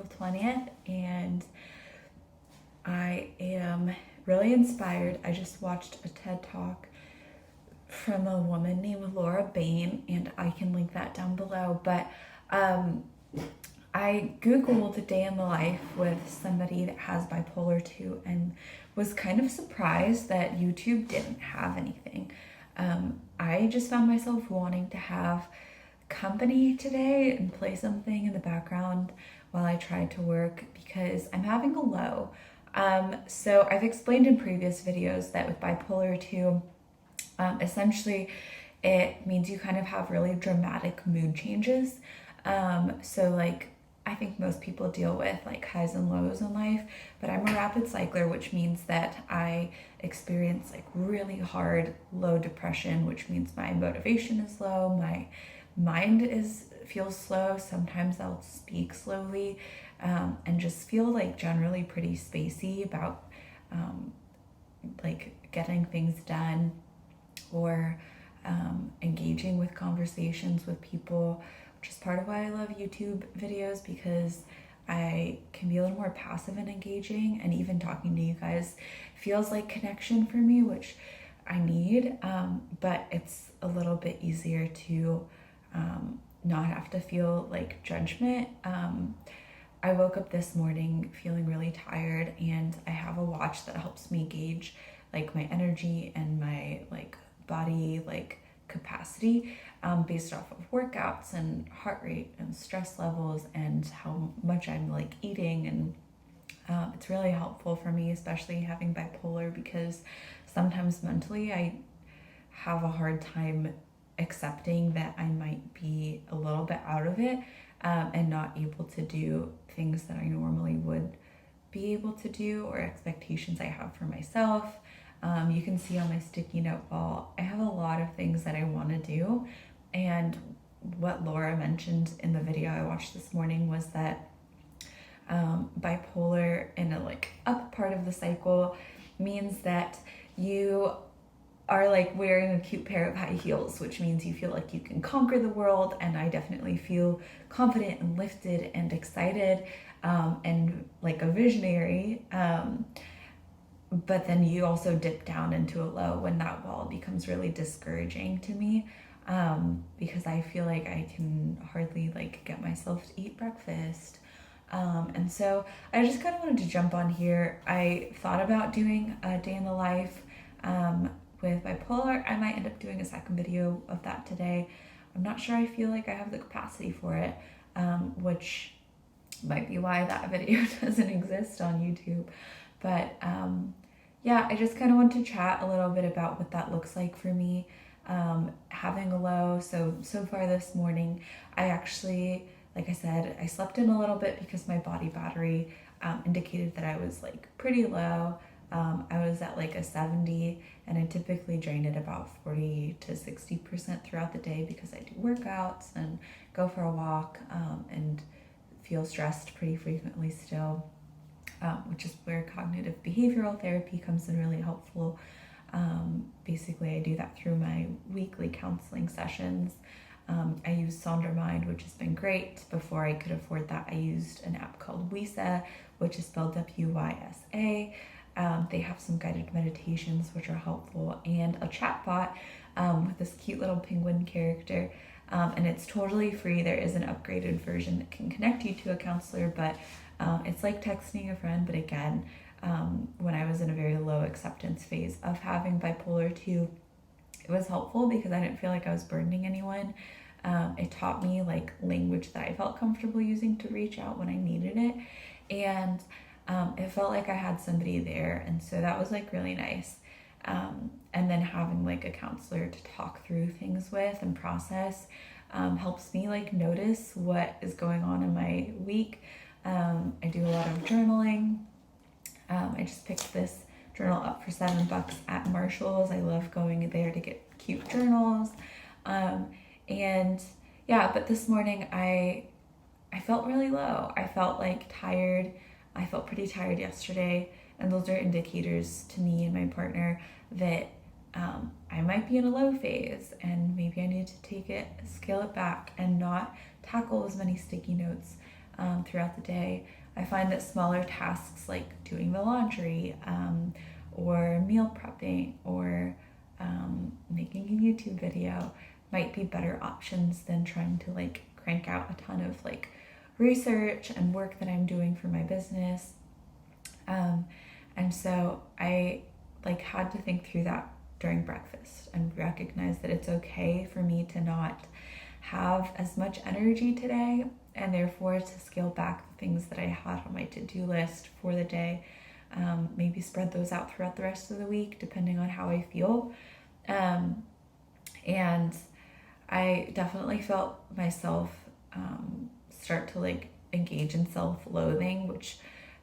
April 20th, and I am really inspired. I just watched a TED Talk from a woman named Laura Bain, and I can link that down below. But I Googled a day in the life with somebody that has bipolar 2 and was kind of surprised that YouTube didn't have anything. I just found myself wanting to have company today and play something in the background while I tried to work because I'm having a low. So I've explained in previous videos that with bipolar 2, essentially it means you kind of have really dramatic mood changes. So like I think most people deal with like highs and lows in life, but I'm a rapid cycler, which means that I experience like really hard low depression, which means my motivation is low, my mind feels slow. Sometimes I'll speak slowly, and just feel like generally pretty spacey about like getting things done or engaging with conversations with people, which is part of why I love YouTube videos, because I can be a little more passive and engaging, and even talking to you guys feels like connection for me, which I need, but it's a little bit easier to not have to feel like judgment. I woke up this morning feeling really tired, and I have a watch that helps me gauge like my energy and my like body like capacity based off of workouts and heart rate and stress levels and how much I'm like eating. And it's really helpful for me, especially having bipolar, because sometimes mentally I have a hard time accepting that I might be a little bit out of it, and not able to do things that I normally would be able to do, or expectations I have for myself. You can see on my sticky note wall, I have a lot of things that I want to do. And what Laura mentioned in the video I watched this morning was that bipolar in a like up part of the cycle means that you are like wearing a cute pair of high heels, which means you feel like you can conquer the world. And I definitely feel confident and lifted and excited, and like a visionary. But then you also dip down into a low when that wall becomes really discouraging to me, because I feel like I can hardly like get myself to eat breakfast. And so I just kind of wanted to jump on here. I thought about doing a day in the life with bipolar. I might end up doing a second video of that today. I'm not sure I feel like I have the capacity for it, which might be why that video doesn't exist on YouTube. But yeah, I just kind of want to chat a little bit about what that looks like for me, having a low. So far this morning, I actually, like I said, I slept in a little bit because my body battery indicated that I was like pretty low. I was at like a 70, and I typically drain it about 40 to 60% throughout the day because I do workouts and go for a walk, and feel stressed pretty frequently still. Which is where cognitive behavioral therapy comes in really helpful. Basically, I do that through my weekly counseling sessions. I use Sondermind, which has been great. Before I could afford that, I used an app called Wysa, which is spelled W-Y-S-A. They have some guided meditations, which are helpful, and a chatbot with this cute little penguin character. And it's totally free. There is an upgraded version that can connect you to a counselor, but it's like texting a friend. But again, when I was in a very low acceptance phase of having bipolar 2, it was helpful because I didn't feel like I was burdening anyone. It taught me like language that I felt comfortable using to reach out when I needed it. And it felt like I had somebody there. And so that was like really nice. And then having like a counselor to talk through things with and process helps me like notice what is going on in my week. I do a lot of journaling. I just picked this journal up for $7 at Marshall's. I love going there to get cute journals. And yeah, but this morning I felt really low. I felt like tired. I felt pretty tired yesterday, and those are indicators to me and my partner that I might be in a low phase, and maybe I need to scale it back and not tackle as many sticky notes throughout the day. I find that smaller tasks like doing the laundry, or meal prepping, or making a YouTube video might be better options than trying to like crank out a ton of like research and work that I'm doing for my business. And so I like had to think through that during breakfast and recognize that it's okay for me to not have as much energy today, and therefore to scale back the things that I had on my to-do list for the day. Maybe spread those out throughout the rest of the week, depending on how I feel. And I definitely felt myself start to like engage in self-loathing, which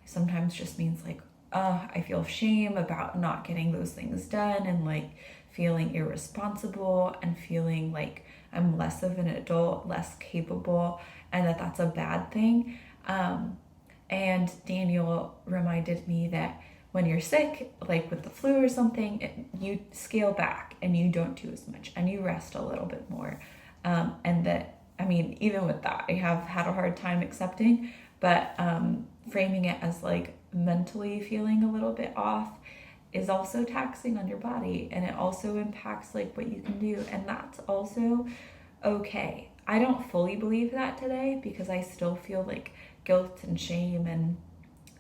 sometimes just means like, I feel shame about not getting those things done, and like feeling irresponsible and feeling like I'm less of an adult, less capable, and that's a bad thing. And Daniel reminded me that when you're sick, like with the flu or something, you scale back and you don't do as much and you rest a little bit more. And that, I mean, even with that, I have had a hard time accepting, but framing it as like mentally feeling a little bit off is also taxing on your body, and it also impacts like what you can do, and that's also okay. I don't fully believe that today because I still feel like guilt and shame and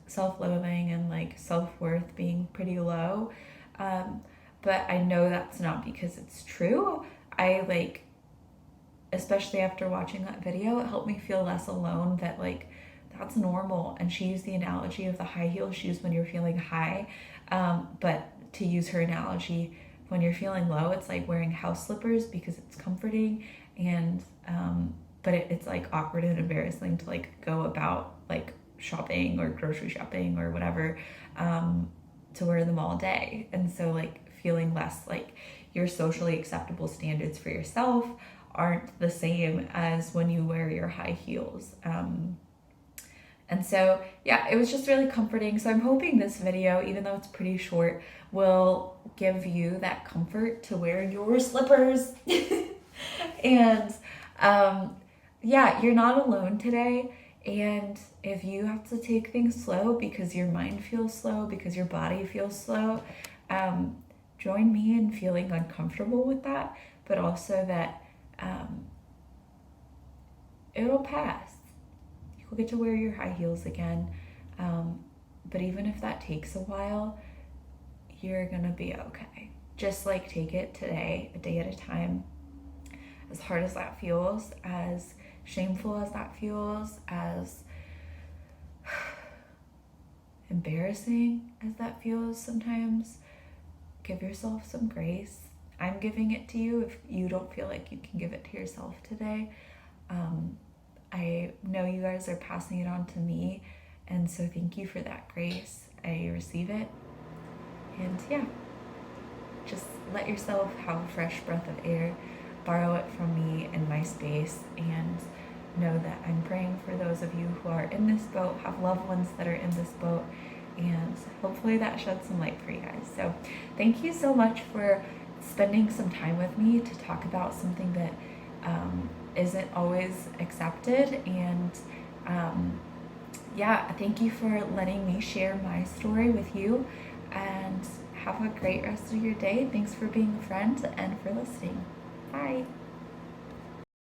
self-loathing and like self-worth being pretty low, but I know that's not because it's true. I like, especially after watching that video, it helped me feel less alone, that like that's normal. And she used the analogy of the high heel shoes when you're feeling high, but to use her analogy, when you're feeling low, it's like wearing house slippers because it's comforting, and but it's like awkward and embarrassing to like go about like shopping or grocery shopping or whatever, to wear them all day. And so like feeling less like your socially acceptable standards for yourself aren't the same as when you wear your high heels. And so, yeah, it was just really comforting. So I'm hoping this video, even though it's pretty short, will give you that comfort to wear your slippers. And yeah, you're not alone today. And if you have to take things slow because your mind feels slow, because your body feels slow, join me in feeling uncomfortable with that, but also that it'll pass. You'll get to wear your high heels again. But even if that takes a while, you're gonna be okay. Just like take it today, a day at a time. As hard as that feels, as shameful as that feels, as embarrassing as that feels sometimes, give yourself some grace. I'm giving it to you if you don't feel like you can give it to yourself today. I know you guys are passing it on to me, and so thank you for that grace. I receive it. And yeah, just let yourself have a fresh breath of air, borrow it from me in my space, and know that I'm praying for those of you who are in this boat, have loved ones that are in this boat, and hopefully that sheds some light for you guys. So thank you so much for spending some time with me to talk about something that isn't always accepted. And yeah, thank you for letting me share my story with you, and have a great rest of your day. Thanks for being a friend and for listening. Bye.